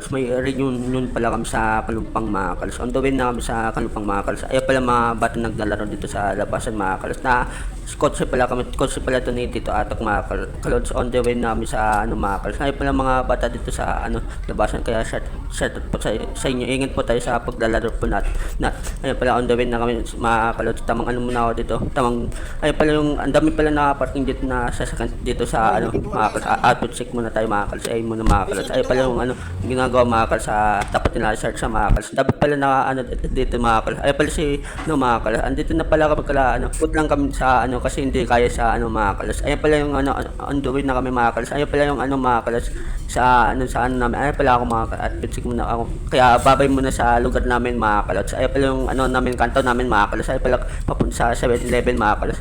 kals, may reunion pala kami sa Kalumpang mga kals. On the way na kami sa Kalumpang mga kals. Ayaw pala mga bata naglalaro dito sa labasan mga kals. Na kotse pala kami, kotse pala ito ni Tito Atok mga kals. On the way na kami sa mga kals. Ayaw pala mga bata dito sa labasan. Kaya shout out po sa inyo. Ingat po tayo sa paglalaro po natin. Ayaw pala on the way na kami mga kals. Tamang muna ako dito. Ayaw pala yung, ang dami pala nakaparking dito na sasakyan dito sa mga kals. Output check muna tayo mga kals. Ayaw muna mga kals. Ayaw pala yung ginagawa mga kals sa dapat nila search sa mga kals. Dapat pala na dito mga kals. Ayaw pala si mga kals. Andito na pala kami kala put lang kami sa kasi hindi kaya sa mga kals. Ayaw pala yung on the way na kami mga kals. Ayaw pala yung mga kals sa namin. Ayaw pala ako mga kals. Output check muna ako. Kaya babay muna sa lugar namin mga kals. Ayaw pala yung namin kanto namin mga kals. Ayaw pala papunta sa 7-Eleven mga kals.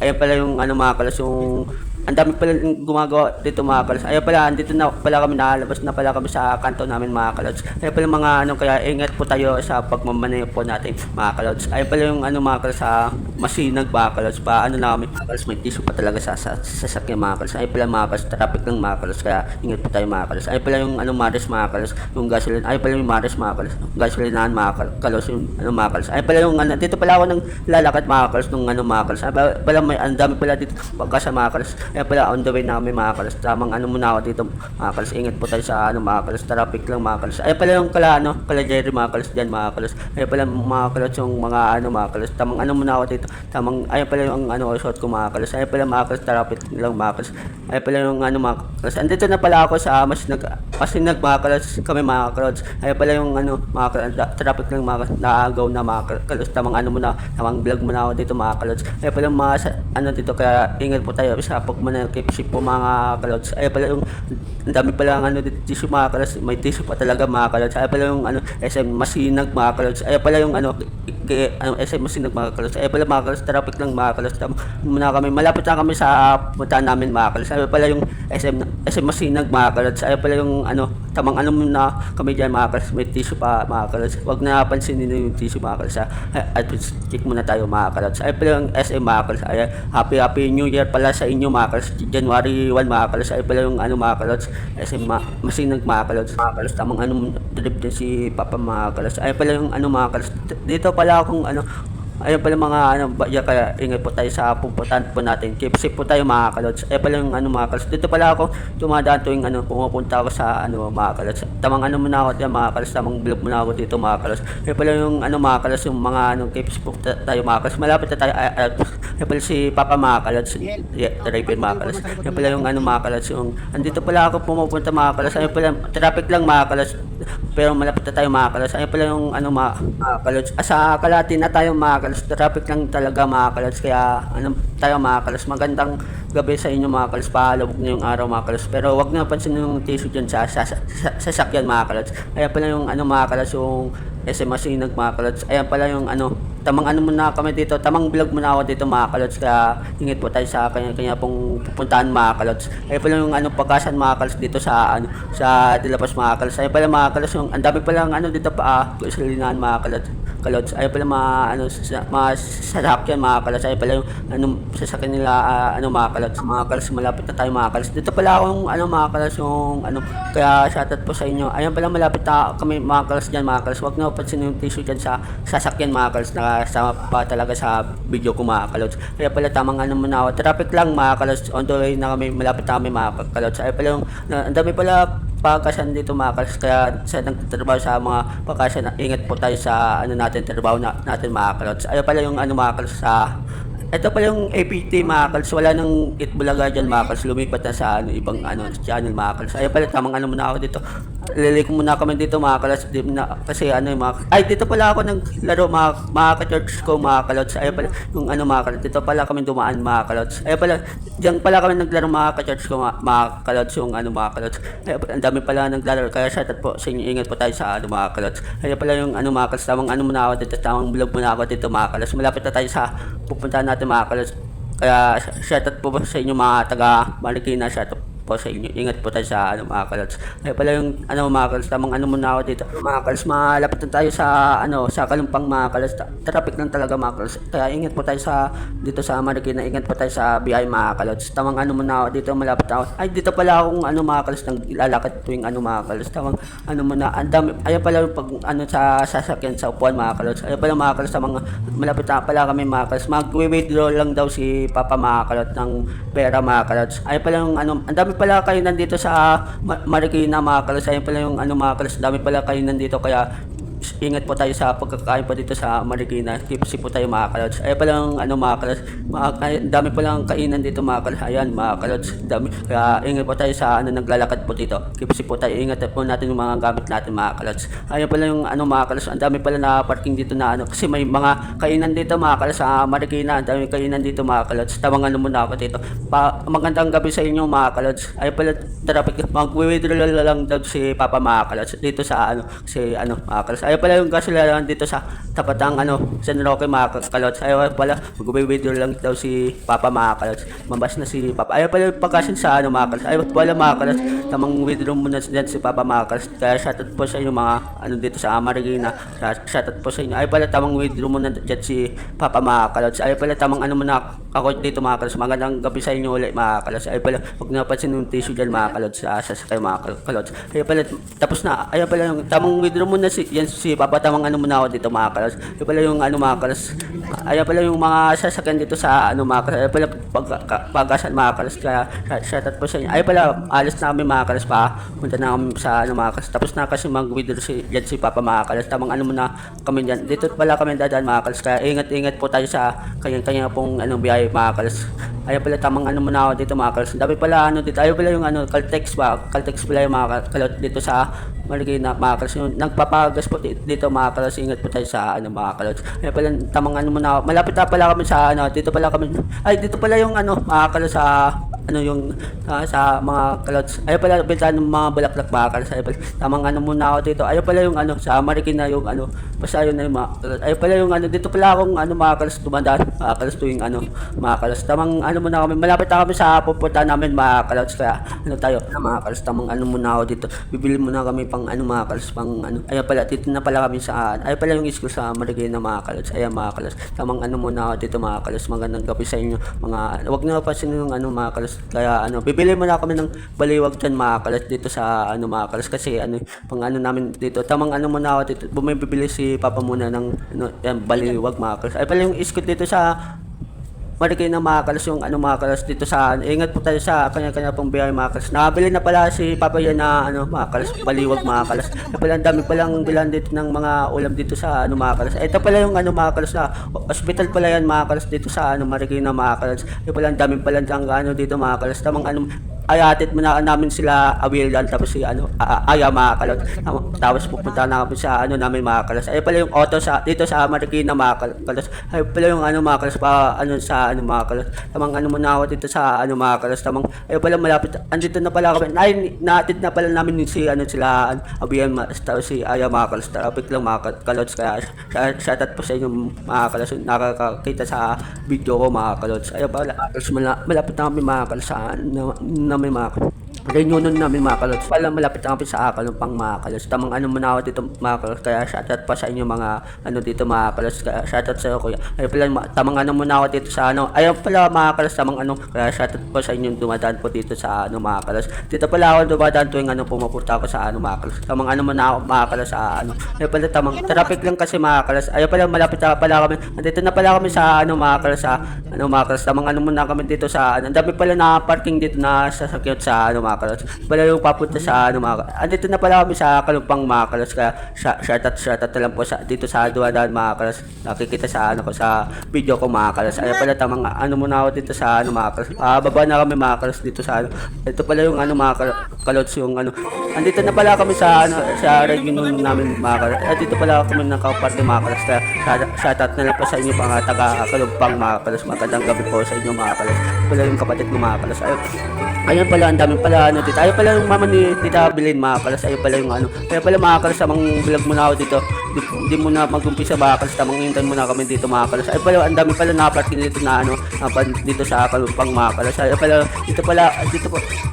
Ayaw pala yung mga kals yung ang dami pala gumagawa dito mga kals. Ayaw pala, andito na pala kami, nakalabas na pala kami sa kanto namin mga kals. Ayaw pala mga kaya ingat po tayo sa pagmamaneho po natin mga kals. Ayaw pala yung mga kals sa masinag mga kals. Na kami mga kals, may tissue pa talaga sa sasakyan mga kals. Ayaw pala mga kals, traffic lang mga kals. Kaya ingat po tayo mga kals. Ayaw pala yung maris mga kals, yung gasoline. Ayaw pala yung maris mga kals, gasolinahan mga kals, yung mga kals. Ayaw pala yung dito pala ako nang lalakad mga kals, nung mga kals. Ayaw pala may ang dami pala dito pagka sa mga kals. Kaya pala on the way na kami mga kals. Tamang muna ako dito mga kals. Ingat po tayo sa mga kals. Traffic lang mga kals. Ay pala yung kala Jerry mga kals dyan mga kals. Ay pala mga kals yung mga mga kals. Tamang muna ako dito. Tamang ay pala yung shot ko mga kals. Ay pala mga kals, traffic lang mga kals. Ay pala yung mga kals. Andito na pala ako sa Masinag mga kals. Kami mga kals. Ay pala yung mga kals. Traffic lang mga kals. Naagaw na mga kals. Tamang muna. Tamang vlog muna ako dito mga kals. Ay pala mga dito, kaya ingat po tayo sa keep safe po mga kalods. Ay pala yung ang dami pala tissue mga kalods. May tissue pa talaga mga kalods. Ay pala yung SM Masinag mga kalods. Ay pala yung SM Masinag mga kalods. Ay pala mga kalods, traffic lang mga kalods. Muna kami, malapit na kami sa puntahan namin mga kalods. Ay pala yung SM Masinag mga kalods. Ay pala yung tamang muna kami dyan mga kalods. May tissue pa mga kalods. Huwag na pansinin yung tissue mga kalods. At check muna tayo mga kalods. Ay pala yung SM mga kalods. Ay happy new year pala sa inyo mga kalods. January 1 mga kalods. Ay pala yung mga kalods. SM Masinag mga kalods. Mga kalods, tamang drip din si Papa mga kalods. Ay pala yung mga kalods. Dito pala akong ayun pala mga kaya ingat po tayo sa pupuntahan po natin. Keep safe po tayo mga kalods. Ay pala yung mga kalods. Dito pala ako dumadaan tuwing pumupunta ako sa mga kalods. Tamang muna ako dyan mga kalods. Tamang vlog muna ako dito mga kalods. Ay pala yung mga kalods, yung mga keep safe po tayo mga kalods. Malapit na tayo. Ay pala si Papa mga kalods. Driver mga kalods. Ay pala yung mga kalods. Yung andito pala ako pumupunta mga kalods. Ay pala traffic lang mga kalods. Pero malapit na tayo mga kalods. Ay pala yung mga kalods. Sa Kalahati na tayo mga kalods. Traffic lang talaga mga kalods. Kaya tayo mga kalods. Magandang gabi sa inyo mga kalods. Palabog na yung araw mga kalods. Pero wag na pansin yung tissue dyan sa sasakyan mga kalods. Ayan pala yung mga kalods, yung SM Masinag mga kalods. Ayan pala yung tamang muna kami dito. Tamang vlog muna ako dito mga kalods. Kaya ingat po tayo sa kanya pong pupuntahan mga kalods. Ayan pala yung pagkasan mga kalods dito sa sa Dilapas mga kalods. Ayan pala mga kalods, yung ang dami pala dito pa gasolinahan mga kalods. Ayan pala mga sasakyan mga kalods. Ayan pala yung sasakyan nila mga kalods. Mga kalods, malapit na tayo mga kalods. Dito pala akong mga kalods, yung kaya shoutout po sa inyo. Ayan pala malapit na kami mga kalods dyan mga kalods. Huwag na pansin yung tissue dyan sa sasakyan mga kalods. Nakasama pa talaga sa video ko mga kalods. Kaya pala tamang muna ako. Traffic lang mga kalods. On the way na kami, malapit na kami mga kalods. Ayan pala yung ang dami pala pagkasan dito mga kalods. Kaya sa nagtatrabaho sa mga pagkasan, ingat po tayo sa natin, trabaho natin mga kalods. Ayan pala yung mga kalods sa ito pala yung APT mga kalods. Wala nang Itbulaga dyan mga kalods. Lumipat na sa ibang channel mga kalods. Ayan pala tamang muna ako dito. Liliko muna kami dito mga kalods. Kasi yung mga ay dito pala ako naglaro mga ka-church ko mga kalods. Ayan pala yung mga kalods. Dito pala kami dumaan mga kalods. Ayan pala diyan pala kami naglaro mga ka-church ko mga kalods, yung mga kalods. Ayan pala, ang dami pala naglalaro. Kaya shoutout po sa inyo. Ingat po tayo sa mga kalods. Ayan pala yung mga kalods. Tamang muna ako dito. Tamang vlog muna ako dito mga kalods. Malapit na tayo sa pupuntahan natin mga kalods. Kaya shoutout po sa inyo mga taga Marikina. Shoutout po sa inyo. Ingat po tayo sa ano mga kalods. Ay pala yung ano mga kalods, tamang ano muna ako dito. Mga kalods, malapit na tayo sa ano sa Kalumpang mga kalods. Traffic lang talaga mga kalods. Kaya ingat po tayo sa dito sa Marikina, ingat po tayo sa biyahe mga kalods. Tamang ano muna ako dito, malapit na ako. Ay dito pala akong ano mga kalods, nang lalakad tuwing ano mga kalods. Tamang ano muna, ang dami. Ay pala yung pag ano sa sasakyan sa upuan mga kalods. Ay pala mga kalods, tamang malapit na pala kami mga kalods. Mag-withdraw lang daw si Papa mga kalods ng pera mga kalods. Ay pala yung ano, ang dami pala kayo nandito sa Marikina mga kalods. Ay pala yung ano mga kalods, dami pala kayo nandito kaya ingat po tayo sa pagkakain po dito sa Marikina. Tipsy po tayo mga kalods. Ay pala yung ano mga kalods, dami pa lang kainan dito mga kalods. Ayan mga kalods, dami. Kaya ingat po tayo sa ano naglalakad po dito. Tipsy po tayo, ingat po natin yung mga gamit natin mga kalods. Ayan pala yung ano mga kalods, ang dami pala na parking dito na ano kasi may mga kainan dito mga kalods sa Marikina. Ang dami kainan dito mga kalods. Tamang ano muna ako dito. Magandang gabi sa inyo mga kalods. Ay pala traffic, mag-withdraw lang daw si Papa mga kalods dito sa ano si ano mga kalods. Ay pala yung gasolinahan dito sa tapatang ano San Roque mga kalods. Ay pala mag-withdraw lang daw si Papa mga kalods. Mabas na si Papa. Ay pala yung pagkasin sa ano mga kalods. Ay pala mga kalods, tamang withdraw muna dyan si Papa mga kalods. Kaya shoutout po sa inyo mga ano dito sa Marikina. Shoutout po sa inyo. Ay pala tamang withdraw muna dyan si Papa mga kalods. Ay pala tamang ano muna ako dito mga kalods. Magandang gabi sa inyo ulit mga kalods. Ay pala huwag napansin yung tissue dyan mga kalods sa sasakay mga kalods. Ay pala tapos na. Ay pala yung tamang withdraw muna si Papa, tamang ano muna ako dito mga kalods. Ay pala yung ano mga kalods. Ay pala yung mga sasakyan dito sa ano mga kalods. Ay pala pagasan mga kalods. Kaya shoutout po sa inyo. Ay pala alis na kami mga kalods pa. Punta na kami sa ano mga kalods. Tapos na kasi mag-withdraw si Papa mga kalods. Tamang ano muna kami dyan. Dito pala kami dadaan mga kalods. Kaya ingat po tayo sa kanya-kanya pong anong biyahe mga kalods. Ay pala tamang ano muna ako dito mga kalods. Dami pala ano dito. Ay pala yung ano Caltex pala yung mga kalods dito sa Marikina mga kalods. Yung nagpapagas po dito mga kalods. Ingat po tayo sa ano mga kalods. Ay pala tamang ano muna ako. Malapit na pala kami sa ano. Dito pala kami. Ay dito pala yung ano mga kalods sa ano yung sa mga kalods. Ay pala bentahan ng mga bulaklak mga kalods. Ay pala tamang ano muna ako dito. Ay pala yung ano sa Marikina yung ano basta yun na yung mga kalods. Ay pala yung ano dito pala akong ano mga kalods tumandaan mga kalods tuwing ano mga kalods. Tamang ano muna kami. Malapit na kami sa pupunta namin mga kalods. Kaya ano tayo mga kalods. Tamang ano muna ako dito. Bibili muna kami pang ano mga kalods pang ano. Ay pala dito na pala kami sa ay pala yung school sa Marikina mga kalods. Ay mga kalods. Tamang ano muna ako dito mga kalods. Magandang gabi sa inyo mga wag na pasin yung ano mga kalods. Kaya ano bibili muna kami ng baliwag dyan mga kalods dito sa ano mga kalods kasi ano pang ano namin dito. Tamang ano muna ako dito. Bumibili si Papa muna ng ano yan, baliwag mga kalods. Ay pala yung school dito sa Marikina mga kalods yung ano mga kalods dito sa ingat po tayo sa kanya-kanya pong biyahe mga kalods. Nakabili na pala si Papa yan na ano mga kalods baliwag mga kalods. Pala ang dami palang bilan dito ng mga ulam dito sa ano mga kalods. Ito pala yung ano mga kalods na hospital pala yan mga kalods dito sa ano Marikina mga kalods. Pala ang dami pala ng ano dito mga kalods. Tamang ano ay atid muna namin sila Awildan tapos si ano Aya mga kalods. Tapos pupunta na kami sa ano namin mga kalods. Ay pala yung auto sa dito sa Marikina mga kalods. Ay pala yung ano mga kalods pa ano sa ano mga kalods. Tamang ano muna ako dito sa ano mga kalods. Tamang ay pala malapit andito na pala kami. Ay naatid na pala namin si ano sila Abiyan tapos si Aya mga kalods. Traffic lang mga kalods kaya shoutout po sa inyo mga kalods. Nakakakita sa video ko mga kalods. Ay pala malapit na kami mga kalods sa namin mga reunion namin mga kalods. Pala malapit na kami sa Kalumpang mga kalods. Tamang ano muna ako dito mga kalods. Kaya shoutout pa sa inyo mga ano dito mga kalods. Kaya shoutout sa iyo kuya. Ay pala tamang ano muna ako dito sa ano. Ayun pala mga kalods tamang ano. Kaya shoutout pa sa inyo dumadaan po dito sa ano mga kalods. Dito pala ako dumadaan tuwing ano pumupunta ako sa ano mga kalods. Tamang ano muna ako mga kalods sa ano. Ay pala tamang traffic lang kasi mga kalods. Ayun pala malapit na pala kami. Andito na pala kami sa ano mga kalods sa ano mga kalods. Tamang ano muna kami dito sa ano. Ang dami pala na parking dito na sasakyan sa ano mga kalods. Pala yung papunta sa ano mga andito na pala kami sa Kalumpang mga kalods. Kaya shoutout na lang po sa dito sa duwadaan mga kalods. Nakikita sa ano ko sa video ko mga kalods. Ay pala tamang ano muna ako dito sa ano mga kalods. Baba na kami mga kalods dito sa ano. Ito pala yung ano mga kalods yung ano. Andito na pala kami sa ano sa reunion namin mga kalods. At dito pala kami nakaparte mga kalods. Kaya shoutout na lang po sa inyo mga taga Kalumpang mga kalods. Magandang gabi po sa inyo mga kalods. Pala yung kapatid ko mga kalods. Ayun pala ang dami pala ano dito. Ayun pala yung mama ni Tita Bilin mga kalods. Ayun pala yung ano. Kaya pala mga kalods, amang vlog muna ako dito. Hindi mo na mag-umpisa mga kalos, tamang hintayin mo na kami dito mga kalos. Ay pala, ang dami pala nakaparking dito na ano, dito sa Kalumpang mga kalos. Ay pala, dito pala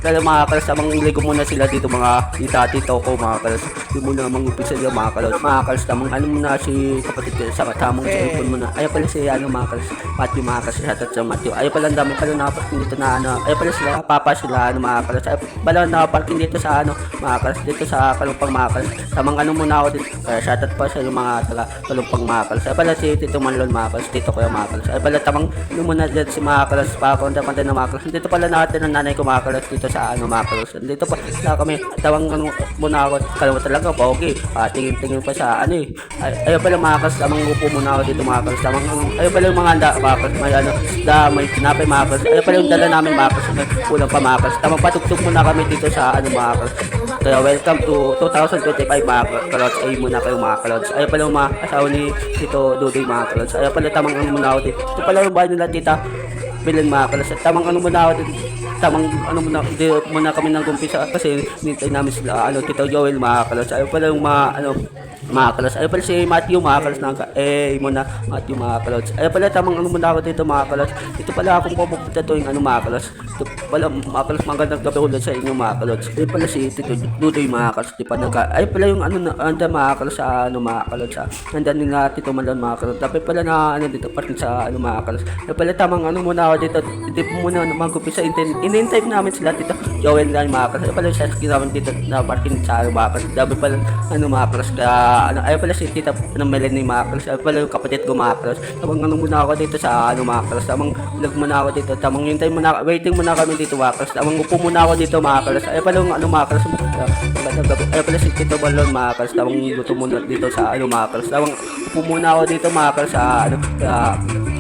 mga kalos, tamang ligo muna sila dito mga tito ko mga kalos. Hindi mo na mag-umpisa dito mga kalos. Mga kalos, tamang ano muna si kapatid ko sa tamang cellphone muna. Ay pala si ano mga kalos, Matthew mga kalos, shoutout sa Matthew. Ay pala, ang dami pala nakaparking dito na ano. Ay pala sila, papa sila ano mga kalos. Ay pala nakaparking dito sa ano mga kalos, dito sa Kalumpang mga kalos. Tamang ano muna ako dito. Shoutout pa sa yung mga taga Kalumpang mga kalos. Ay pala si Tito Manlon mga kalos, Tito Kuya mga kalos. Ay pala tamang ano muna dyan si mga kalos, pa konta-konta ng mga kalos. Dito pala natin ang nanay ko mga kalos, dito sa ano mga kalos. Dito pa na kami, tawang ano muna ako, kalawa talaga pa okay. Tingin-tingin pa sa ano eh. Ay pala mga kalos, tamang upo muna ako dito mga kalos. Tamang ay pala yung mga handa mga kalos, may ano, may tinapay mga kalos. Ay pala yung dala namin mga kalos, may kulang pa mga kalos. Tamang patugtog muna kami dito sa ano mga kalos. Kaya welcome to 2025 mga kalods. Ay muna kayo mga kalods. Ay pala yung mga asawa ni Tito Dudoy mga kalods. Ay pala tamang ano muna ako dito. Ito pala yung bahay nila tita Bilan mga kalods. At tamang ano muna ako dito. Tamang ano muna kami nang kumpisa kasi nintay namin sila ano Tito Joel mga kalods. Ay pala yung mga ano mga kalos. Ay pala si Matthew mga kalos na muna Matthew mga kalos. Ay pala tamang ano muna ako dito mga kalos. Dito pala akong pupunta tuwing ano mga kalos. Ito pala mga kalos, magandang gabi ulit sa inyo mga kalos. Ay pala si Tito Dudoy mga kalos. Di pa ay pala yung ano anda mga kalos sa ano mga kalos sa anda nila Tito Malon mga kalos. Tapos pala na ano dito parking sa ano mga kalos. Ay pala tamang ano muna ako dito. Dito muna mag-umpisa in-time namin sila Tito Joel na mga kalos. Ay pala siya namin dito na parking sa ano mga kalos. Dapat pala ano mga kalos kaya ano, ay pala si Tita ng Melanie Macros. Ay pala yung kapatid ko Macros. Tamang ano muna ako dito sa ano Macros. Tamang vlog muna ako dito. Tamang hintay muna, waiting muna kami dito Macros. Tamang upo muna ako dito Macros. Ay pala yung ano Macros. Ay pala si Tito Balon Macros. Tamang luto muna dito sa ano Macros. Tamang upo muna ako dito Macros sa ano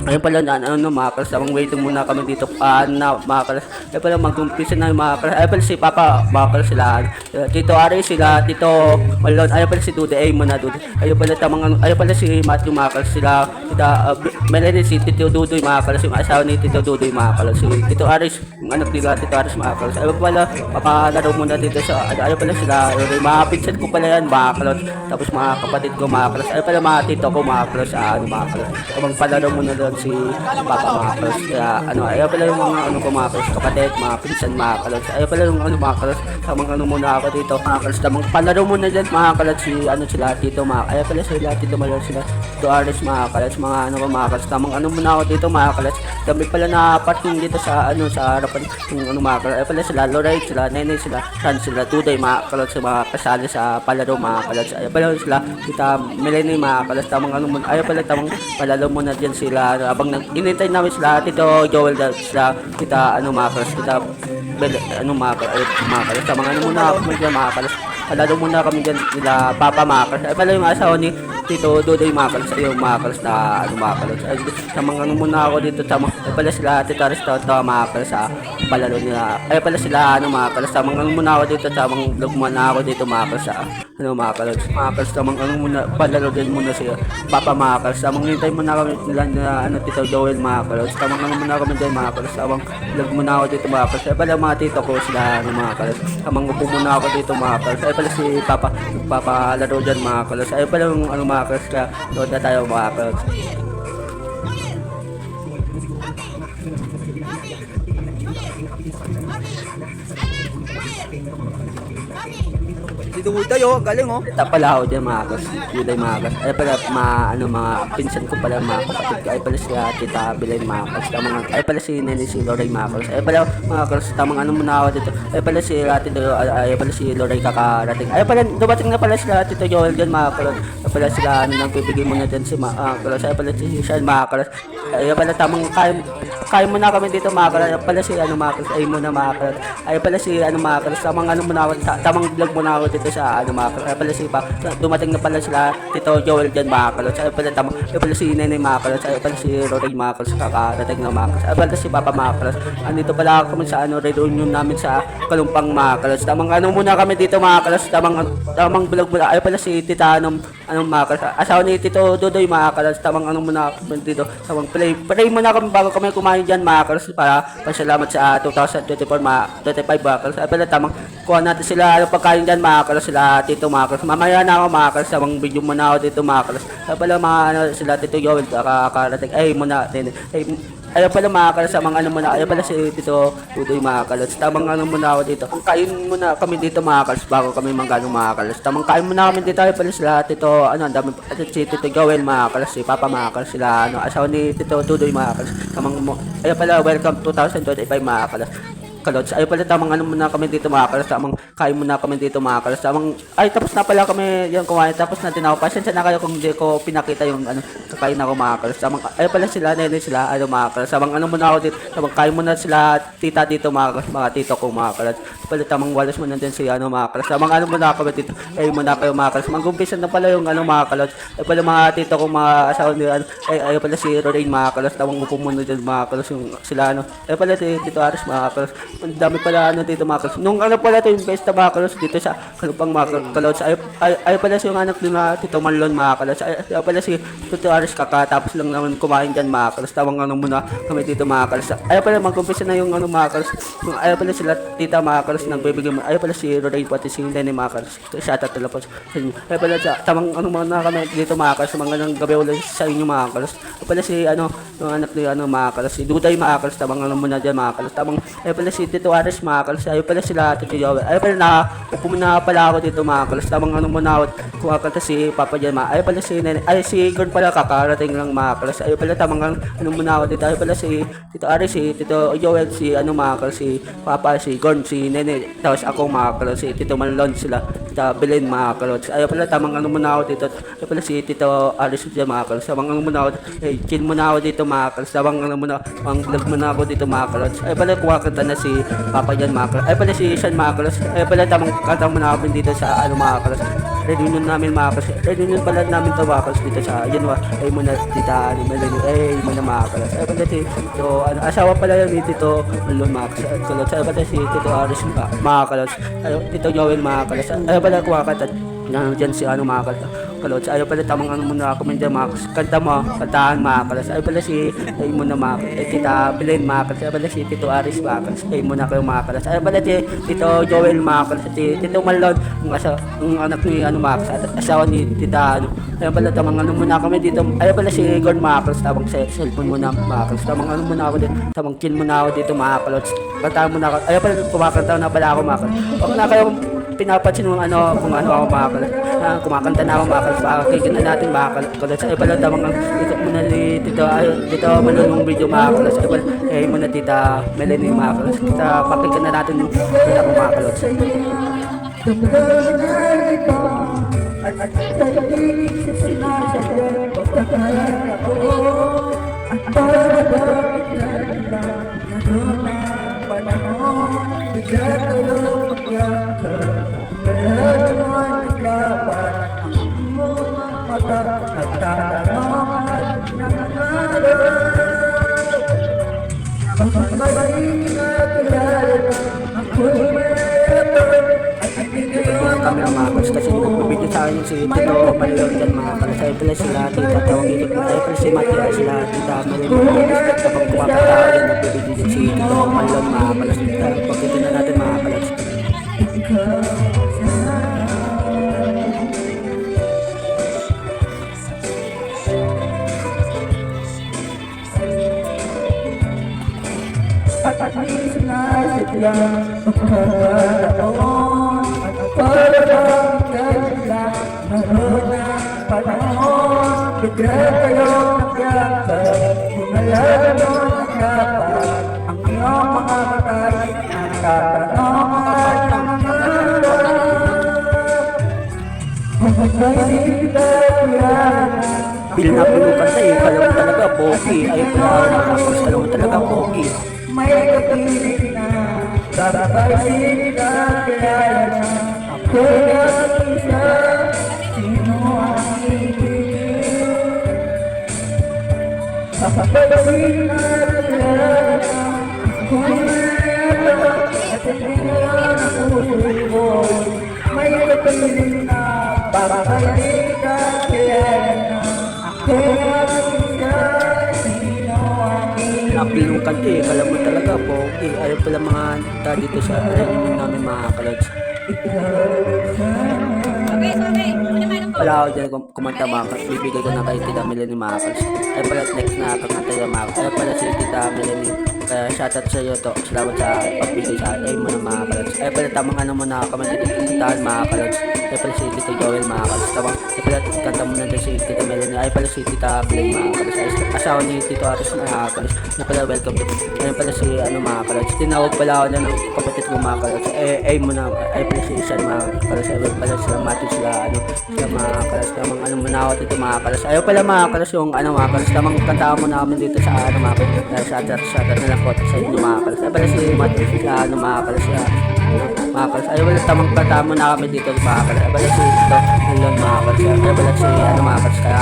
ayun pala na ano mga kalos, tamang waiting muna kami dito na mga kalos. Ay pala mag-umpisa na yung mga kalos. Ay pala si Papa mga kalos sila. Tito Ari sila, Tito Malon. Ay pala si Dude, ay muna Dude. Ayun pala tamang ano, ayun pala si Matthew mga kalos sila. Tita Melanie si Tito Dudoy mga kalos, yung asawa ni Tito Dudoy mga kalos. Si Tito Aris, yung anak nila Tito Aris mga kalos. Ayun pala papanaro muna dito sa ayun pala sila. Mga pinsan ko pala yan mga kalos. Tapos mga kapatid ko mga kalos. Ayun pala mga tito ko mga kalos sa ano mga kalos. Tamang palaro muna doon si Papa mga kalos. Kaya ano, ayaw pala yung mga ano ko mga kalos, kapatid, mga pinsan mga kalos. Ayaw pala yung ano mga kalos, tamang ano muna ako dito mga kalos. Tamang palaro muna dyan mga kalos si ano sila Tito mga, ayaw pala sila Tito Malor sila Tito Aris mga kalos, mga ano ko mga kalos. Tamang ano muna ako dito mga kalos. Dami pala na parking dito sa ano sa harapan yung ano mga kalos. Ayaw pala sila Lorraine, sila Nene, sila San, sila Tuday mga kalos, sa mga kasali sa palaro mga kalos. Ayaw pala sila Tita Melanie mga kalos. Tamang ano muna, ayaw pala tamang palaro muna dyan sila habang inintay namin sila Tito Joel sila kita ano mga kalos, kita ano mga kalos, tamang ano muna ako dyan mga kalos. Palaro muna kami dyan nila Papa mga kalos. Ay pala yung asawa ni Tito Dudoy mga kalos, ay yung mga kalos na ano mga kalos. Ay tamang ano muna ako dito, tamang ay pala sila Tito Aristoto mga kalos sa palaro nila. Ay pala sila ano mga kalos, tamang ano muna ako dito, tamang vlog muna ako dito mga kalos sa ano mga kalos. Mga kalos tamang ano muna, palaro din muna siya Papa mga kalos. Tamang hintay muna kami nila na ano Tito Joel mga kalos. Tamang ano muna kami dyan mga kalos. Tamang vlog muna ako dito mga kalos. Ay pala mga tito ko sila ano mga kalos. Tamang upo muna ako dito mga kalos. Ay pala si Papa laro dyan mga kalos. Ay pala yung ano mga kalos, kaya doon na tayo mga kalos. Dito tayo, galing oh. Pala ako dyan mga kas, Bilay mga kas. Ay pala ano, mga pinsan ko pala mga kapatid ko. Ay pala siya Tita Bilay mga kas. Ay pala si Nene si Lorray mga kas. Ay pala mga kas, tamang ano muna ako dito. Ay pala si ay pala si Lorray kakarating. Ay pala dumating na pala sila Tito Joel dyan mga kas. Ay pala sila ano nang pipigay muna dyan si mga kas. Ay pala si Sean mga kas. Ay pala tamang kaya muna kami dito mga kas. Ay pala si ano mga kas. Ay muna mga kas. Ay pala si ano mga kas. Tamang ano muna ako, tamang vlog muna ako dito sa ano mga kalos. Ay pala si dumating na pala sila Tito Joel dyan mga kalos. Ay pala ay pala si Nene mga kalos. Ay pala si Rory mga kalos, kakarating na mga kalos. Ay pala si Papa mga kalos. Andito pala kami sa ano reunion namin sa Kalumpang mga kalos. Tamang ano muna kami dito mga kalos. Tamang vlog muna. Ay pala si Tita anong mga kalos, asawa ni Tito Dudoy mga kalos. Tamang ano muna kami dito, tamang Pray muna kami bago kami kumain dyan mga kalos para pasalamat sa 2024 25 mga kalos. Ay pala tamang kuha natin sila pagkain dyan mga kalos, sila Tito mga kalos. Mamaya na ako mga kalos, tamang video muna ako dito mga kalos. Ay pala mga sila Tito Joel kakarating. Ay muna din. Ayaw pala mga kalos, sa mga ano muna, ayaw pala si Tito Tudoy mga kalos. Tamang ano muna ako dito. Kain muna kami dito mga kalos bago kami manggano mga kalos. Tamang kain muna kami dito, ayaw pala sila Tito, ang dami, si Tito Joel mga kalos, si Papa mga kalos, sila asawa ni Tito Tudoy mga kalos. Ayaw pala, welcome 2025 mga kalos. Ayaw pala tamang ano muna kami dito mga kalos, tamang kain muna kami dito mga kalos, ay tapos na pala kami yung kumain, tapos natin ako, pasensya na kayo kung hindi ko pinakita yung ano, kakain ako mga kalos, ayaw pala sila, nene sila, ano mga kalos, ano muna ako dito, kain muna sila tita dito mga kalos, mga tito ko mga kalos, pala tamang walas muna din si ano mga kalos, ano muna kami dito, ay muna kayo mga kalos, magumpisan na pala yung ano mga kalos, ay pala mga tito ko mga asawa nila, ayaw pala si Lorraine mga kalos, tamang upo muna din mga kalos, yung sila ano, ay pala si Tito Aris mga kalos. Ang dami pala ano dito mga kalos. Nung ano pala ito yung besta mga kalos dito sa Kalupang mga kalos. Ay pala si yung anak nila Tito Marlon mga kalos. Ay pala si Tito Aris kakatapos lang naman kumain dyan mga kalos. Tawang ano muna kami dito mga kalos. Ay pala magkumpisa na yung ano mga kalos. Ay pala sila tita mga kalos nagbibigay mo. Ay pala si Lorraine pati si Nene mga kalos. Shoutout talaga po. Ay pala sa tamang ano muna kami dito mga kalos. Mga nang gabi ulit sa inyo mga kalos. Ay pala si ano yung anak ni ano mga kalos. Si Duday mga kalos. Tamang ano muna dyan mga kalos. Tamang ay pala si Tito Aris mga kalos. Ay pala sila Tito Joel. Ay pala upo na pala ako dito mga kalos. Tamang ano muna ako kumakanta si Papa dyan mga. Ay pala si Nene. Ay si Gord pala kakarating lang mga kalos. Ay pala tamang ano muna ako dito. Ay pala si Tito Aris, si Tito Joel, si ano mga kalos, si Papa, si Gord, si Nene. Tapos ako mga kalos, si Tito Malon sila. Tita Belen mga kalos. Ay pala tamang ano muna ako dito. Ay pala si Tito Aris dyan mga kalos. Tamang ano muna ako. Ay chill muna ako dito mga kalos. Tamang ano muna. Ang vlog muna ako dito mga kalos. Ay pala kumakanta na si Papa dyan mga kalos. Ay pala si Sean mga kalos. Ay pala tamang kanta muna ako dito sa ano mga kalos. Reunion namin mga kalos. Reunion pala namin to mga kalos dito sa Yanwa. Ay muna tita ni Melanie. Ay muna mga kalos. Ay pala si so, ano, asawa pala yun ni Tito Malon mga kalos. Ay pala si Tito Aris mga kalos. Ay Tito Joel mga kalos. Ay pala kumakanta na dyan si ano mga kalos. Ayaw pala tamang ano muna ako dyan mga kanta mo, kantahan mga kalos. Ay pala si ay muna mga Tita Belen mga kalos. Ay pala si Tito Aris mga kalos. Ay muna kayo mga kalos. Ay pala si Tito Joel mga kalos. Tito Malon yung anak ni ano mga kalos. Asawa ni Tita ano. Ay pala tamang ano muna kami dito. Ay pala si Gord mga kalos. Tamang cellphone muna mga kalos. Tamang ano muna ako dito. Tamang chill muna ako dito mga kalos. Kantahan muna ako. Ay pala kumakanta na pala ako mga kalos. Huwag na kayo pinapansin mo ano kung ano ako mga kalos. Kumakanta na ako mga kalos. Pakikita na natin mga kalos. Ay pala tamang ikot muna ni Tito Malon video mga kalos. Ay pala muna Tita Melanie mga kalos. Pakikita na natin ako mga kalos. Kami ang mga kalos kasi nagbibideo sa akin si Tito Malon dyan mga kalos. Ay pala sila tita tawag dito. Ay pala si Matya sila tita Malon. Kapag kumapata yan nagbibideo din si Tito Malon mga kalos. Pagkita na natin mga kalos. Pil na puno kanta eh, alam mo talaga, pogi. Ayaw pala ako nakakos, alam mo talaga, pogi. May kapilit na sasabayin ka kaya na ako ang isa. Sino ang ibigin? Sasabayin na kaya na ako mayroon at hindi na nakuloy mo. May kapilit na sasabayin ka kaya na ako ang isa. Sino napilong kante, kala mo talaga po, ayaw pala mga dito sa reunion namin mga kalods. Okay, so okay. Ano naman ang Wala ako dyan kumanta mga kalods, bibigay ko na kay Tita Melanie mga kalods. Ay pala next na kakanta yung mga kalods, ay pala si Tita Melanie. Kaya shoutout sa iyo to, salamat sa pagbigay sa ay mo ng mga kalods. Ay pala tamang ano mo na kami dito kantahan mga kalods. Ay pala si Tito Joel mga kalods. Tamang ay pala kanta mo na din si Tita Melanie. Ay pala si Tita Blake mga kalods. Ay asawa ni Tito Aris mga kalods. Ay pala welcome to. Ay pala si ano mga kalods. Tinawag pala ako na ng kapatid mo mga kalods. Ay mo na ay pala si Isan mga kalods. Ay pala sila Matthew sila ano sila mga kalods. Tamang ano mo na ako dito mga kalods. Ay pala mga kalods yung ano mga kalods. Tamang kantahan mo na kami dito sa ano mga kalods. Shoutout na lang po sa inyo mga kalods. Ay pala si Matthew sila ano mga kalods. Mga kalods. Ay wala tamang kantahan mo na kami dito mga kalods. Ay pala si ito ayun mga kalods. Ay pala si ano mga kalods. Kaya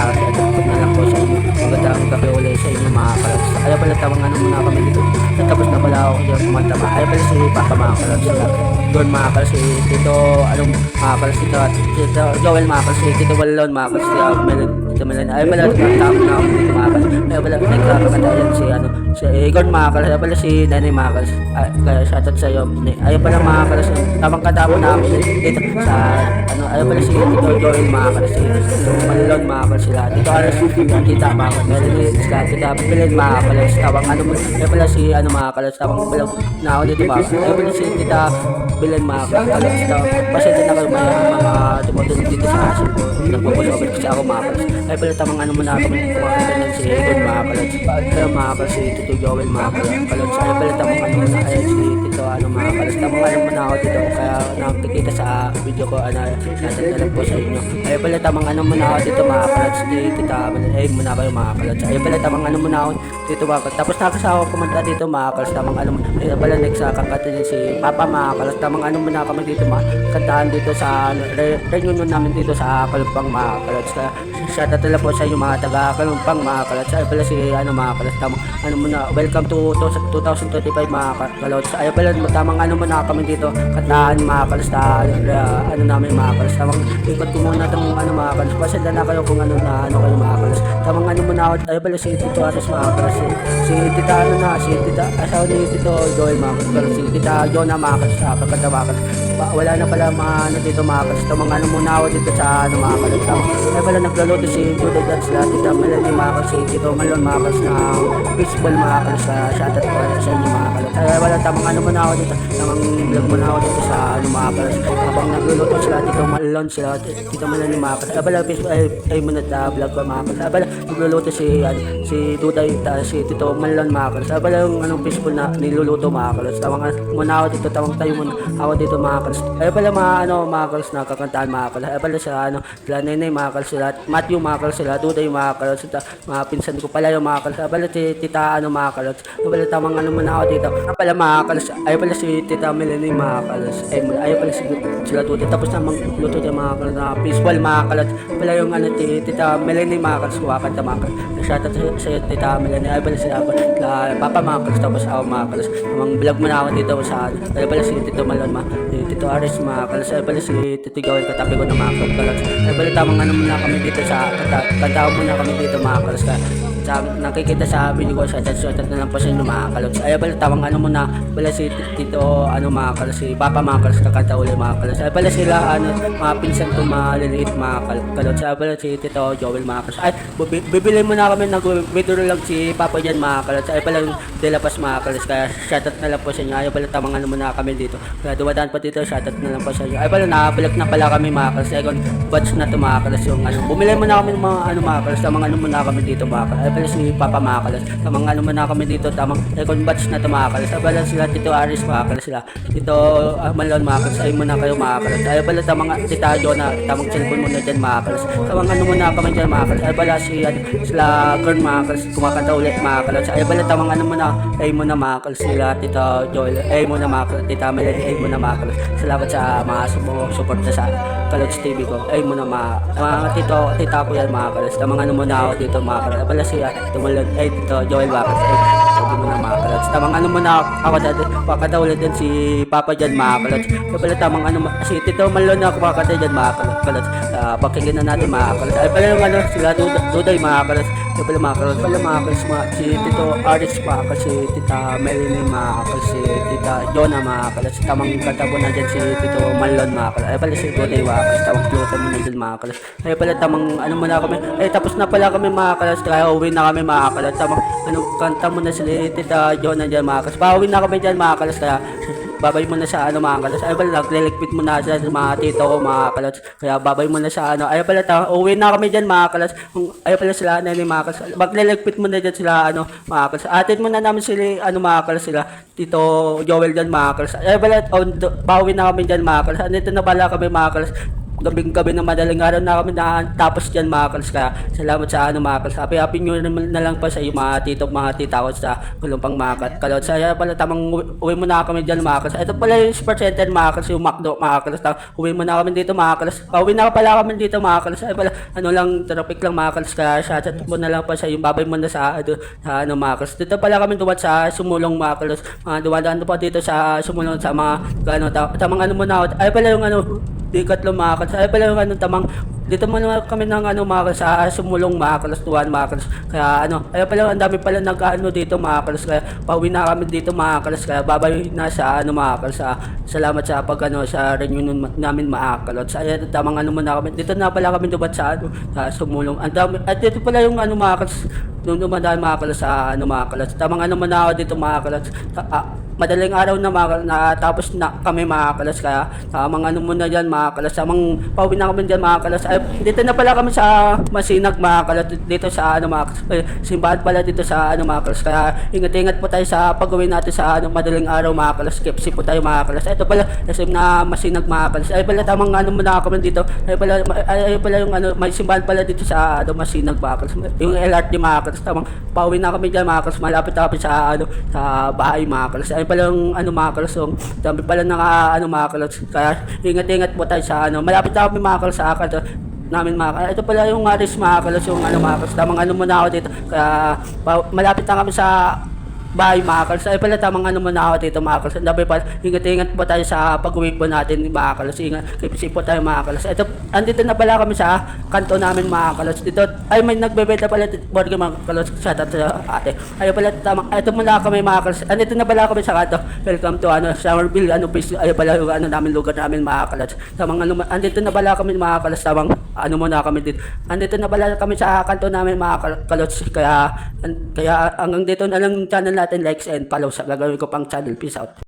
na lang po sa inyo. Magandang gabi ulit sa inyo mga kalods. Ay pala tamang ano muna kami dito. Tapos na pala ako yung kumanta mga. Ay pala si Papa mga kalods. Doon mga kalods si Tito anong mga kalods Tito Joel mga kalods si Tito Walon mga kalods Tito Melon. Ay pala tama na ako dito mga kalods. Ay pala nagkakakanta yan si ano si Egon mga kalods. Ay pala si Nanay mga kalods. Kaya shoutout sa iyo. Ay pala mga kalods tamang kanta mo na kami dito sa ano ay pala si Tito Joel mga kalods si Tito Malon mga kalods sila Tito Aris Tita mga kalods Melanie sila Tita Belen mga kalods tawang ano mo ay pala si ano mga kalods tawang bilang na ako dito mga kalods. Ay pala si Tita Belen mga kalods pasensya na kayo mga tumutulong dito sa asin ko nagpapasabit kasi ako mga kalods. Ay pala tamang ano mo na kami kumakanta ng si Egon mga kalods. Kaya mga kalods si Tito Joel mga kalods. Ay pala tamang ano mo na kaya si Tito ano mga kalods. Tamang ano mo na ako dito kaya nakikita sa video ko ano natin na po sa inyo. Ay pala tamang ano mo na ako dito mga kalods. Di Tita ay mo na kayo mga kalods. Ay pala tamang ano mo na ako dito mga kalods. Tapos nakasama ko kumanta dito mga kalods. Tamang ano mo ay pala next sa kakanta din si Papa mga kalods. Tamang ano mo na kami dito mga kantahan dito sa reunion namin dito sa Kalumpang mga kalods. Kaya shoutout na lang po sa inyo mga taga Kalumpang mga kalods. Ay pala si ano mga kalods. Tamang ano mo na welcome to 2025 mga kalods. Ay pala tamang ano mo na kami dito kantahan mga kalods na ano namin mga kalods. Tamang ikot ko muna itong ano mga kalods. Pasensya na kayo kung ano na ano kayo mga kalods. Tamang ano mo na ako. Ay pala si Tito Aris mga kalods. Si Tita ano na si Tita asawa ni Tito Joel mga kalods. Si Tita Jonah mga kalods sa kakanta mga kalods. Wala na pala mga ano dito mga kalods. Tamang ano muna ako dito sa ano mga kalods. Ay pala nagluluto si Jude Dance lahat Tita Melanie mga kalods. Si Tito Malon mga kalods na baseball mga kalods. Shoutout po sa inyo mga kalods. Ay wala tamang ano muna ako dito. Tamang vlog muna ako dito sa ano mga kalods. Habang nagluluto sila Tito Malon sila Tito Melanie mga kalods. Ay pala ay muna na vlog pa mga kalods. Ay pala nagluluto si Duday si Tito Malon mga kalods. Ay pala yung anong baseball na niluluto mga kalods. Tamang muna ako dito. Tamang tayo muna ako dito mga kalods. Ay pala mga ano mga kalods na kakantahan mga kalods. Ay pala sa ano sila Nenay mga kalods sila Matthew mga kalods sila Duday mga kalods mga pinsan ko pala yung mga kalods. Ay pala si Tita ano mga kalods. Ay pala tamang ano muna ako dito. Ay pala mga kalods. Ay pala si Tita Melanie mga kalods. Ay pala si sila Duday. Tapos namang luto din mga kalods na baseball mga kalods. Ay pala yung ano Tita Melanie mga kalods kumakanta mga kalods. Shoutout sa Tita Melanie. Ay pala sila Papa mga kalods. Tapos ako mga kalods. Namang vlog muna ako dito sa ay pala si Tito Malon Tito Aris mga kalods. Ay pala si Tito Joel katabi ko ng mga kalods. Ay pala tamang ano muna kami dito sa kantahan muna kami dito mga kalods. Sa nakikita sa video ko shoutout na lang po sa inyo mga kalods. Ay pala tamang ano muna pala si Tito ano mga kalods si Papa mga kalods kakanta ulit mga kalods. Ay pala sila ano mga pinsan ko maliliit mga kalods. Ay pala si Tito Joel mga kalods. Ay bibili muna kami ng video lang si Papa dyan mga kalods. Ay pala De La Paz mga kalods. Kaya shoutout na lang po sa inyo. Ay pala tamang ano muna kami dito. Kaya dumadaan pa dito shoutout na lang po sa inyo. Ay pala nakapalag na pala kami mga kalods. Second batch na to mga kalods yung ano. Bumili muna kami ng mga ano mga kalods. Tamang ano muna kami dito mga kalods. Ay pala si Papa mga kalods. Tamang ano muna kami dito. Tamang second batch na to mga kalods. Ay pala sila Tito Aris mga kalods sila. Tito Malon mga kalods. Ay muna kayo mga kalods. Ay pala tamang Tita Jonah. Tamang cellphone muna dyan mga kalods. Tamang ano muna kami dyan mga kalods. Ay pala si sila Kern mga kalods. Kumakanta ulit mga kalods. Ay pala tamang ano muna. Ay muna mga kalods sila Tito Joel. Ay muna mga kalods. Tita Melanie. Ay muna mga kalods. Salamat sa mga support na sa Kalods TV ko. Ay muna mga tita ko yan mga kalods. Tamang ano muna ako dito mga kalods. Ay pala si Tumalon. Ay Tito Joel mga kalods. Ay sabi mo na mga kalods. Tamang ano muna ako dati. Pakata ulit din si Papa dyan mga kalods. Ay pala tamang ano si Tito Malon na ako pakata dyan mga kalods. pakinggan na natin mga kalos. Ay pala yung ano, sila Duday mga kalos. Ay pala mga kalos, si Tito Aris mga kalos, si Tita Melanie mga kalos, si Tita Jonah mga kalos, tamang katabo na dyan si Tito Malon mga kalos. Ay pala si Duday mga kalos, tamang piloto mo na dyan mga kalos. Ay pala tamang ano muna kami, ay tapos na pala kami mga kalos, kaya uwi na kami mga kalos. Tamang ano, kanta mo na si Tita Jonah dyan mga kalos. Pauwi na kami dyan mga kalos, kaya babay mo na sa ano mga kalos. Ay pala nagliligpit mo na sa mga tito ko mga kalos. Kaya babay mo na sa ano. Ay pala uwi na kami diyan mga kalos. Ay pala sila na mga kalos. Magliligpit mo na diyan sila ano mga kalos. Atin mo na namin sila ano mga kalos sila. Tito Joel diyan mga kalos. Ay pala pauwi na kami diyan mga kalos. Andito na pala kami mga kalos. Gabing-gabi na madaling araw na kami tapos dyan mga kalos. Kaya salamat sa ano mga kalos. Happy new na lang pa sa iyo mga tito mga tita ko sa Kalumpang mga kalos. Kaya pala tamang uwi mo na kami dyan mga kalos. Ito pala yung Super Center mga kalos, yung McDo mga kalos. Uwi mo na kami dito mga kalos. Uwi na pala kami dito mga kalos. Ay pala ano lang, traffic lang mga kalos. Kaya chat mo na lang pa sa iyo. Babay mo na sa ano mga kalos. Dito pala kami dumat sa Sumulong mga kalos. Dumadaan pa dito sa Sumulong sa mga ano, tamang ano mo na. Ay pala yung ano, Dikat lumakas. Ay pala yung ano tamang dito mo naman kami ng ano mga kalos, sa Sumulong mga kalos, tuwan mga kalos. Kaya ano, ay pala ang dami pala nag-ano dito mga kalos. Kaya pauwi na kami dito mga kalos. Kaya babay na sa ano mga kalos. Salamat sa pag ano sa reunion namin mga kalos. Ay tamang ano muna kami. Dito na pala kami dubat sa ano sa Sumulong. Ang dami at dito pala yung ano mga kalos. Doon dumadaan mga kalos sa ano mga kalos. Tamang ano muna ako dito mga kalos. Madaling araw na tapos na kami mga kalos. Kaya mga ano muna dyan mga kalos. Tamang pauwi na kami dyan mga kalos. Ay, dito na pala kami sa Masinag mga kalos. Dito sa ano mga kalos. Simbahan pala dito sa ano mga kalos. Kaya ingat-ingat po tayo sa pag-uwi natin sa ano madaling araw mga kalos. Kipsi po tayo mga kalos. Ito pala SM na Masinag mga kalos. Ay pala tamang ano muna kami dito. Ay pala yung ano may simbahan pala dito sa ano Masinag mga kalos. Yung LRT mga kalos. Tamang pauwi na kami dyan mga kalos. Malapit na kami sa ano sa bahay mga kalos. Ay pala yung ano mga kalos. Dami pala ano mga kalos. Kaya ingat-ingat po tayo sa ano. Malapit na kami mga kalos sa akal namin mga. Ito pala yung Aris mga kalos, yung ano mga kalos. Tamang ano muna ako dito. Kaya malapit na kami sa bahay mga kalos. Ay pala tamang ano muna ako dito mga kalos. Dapat pa ingat-ingat po tayo sa pag-uwi po natin mga kalos. Ingat, kipisi po tayo mga kalos. Ito, andito na pala kami sa kanto namin mga kalos. Dito ay may nagbebenta pala burger mga kalos. Shout out sa ate. Ay pala tamang ito muna kami mga kalos. Andito na pala kami sa kanto. Welcome to ano Somerville ano place. Ay pala yung ano namin lugar namin mga kalos. Tamang ano andito na pala kami mga kalos. Tamang ano muna kami dito. Andito na pala kami sa kanto namin mga kalos. Kaya hanggang dito na lang channel natin, likes and follow sa gagawin ko pang channel. Peace out.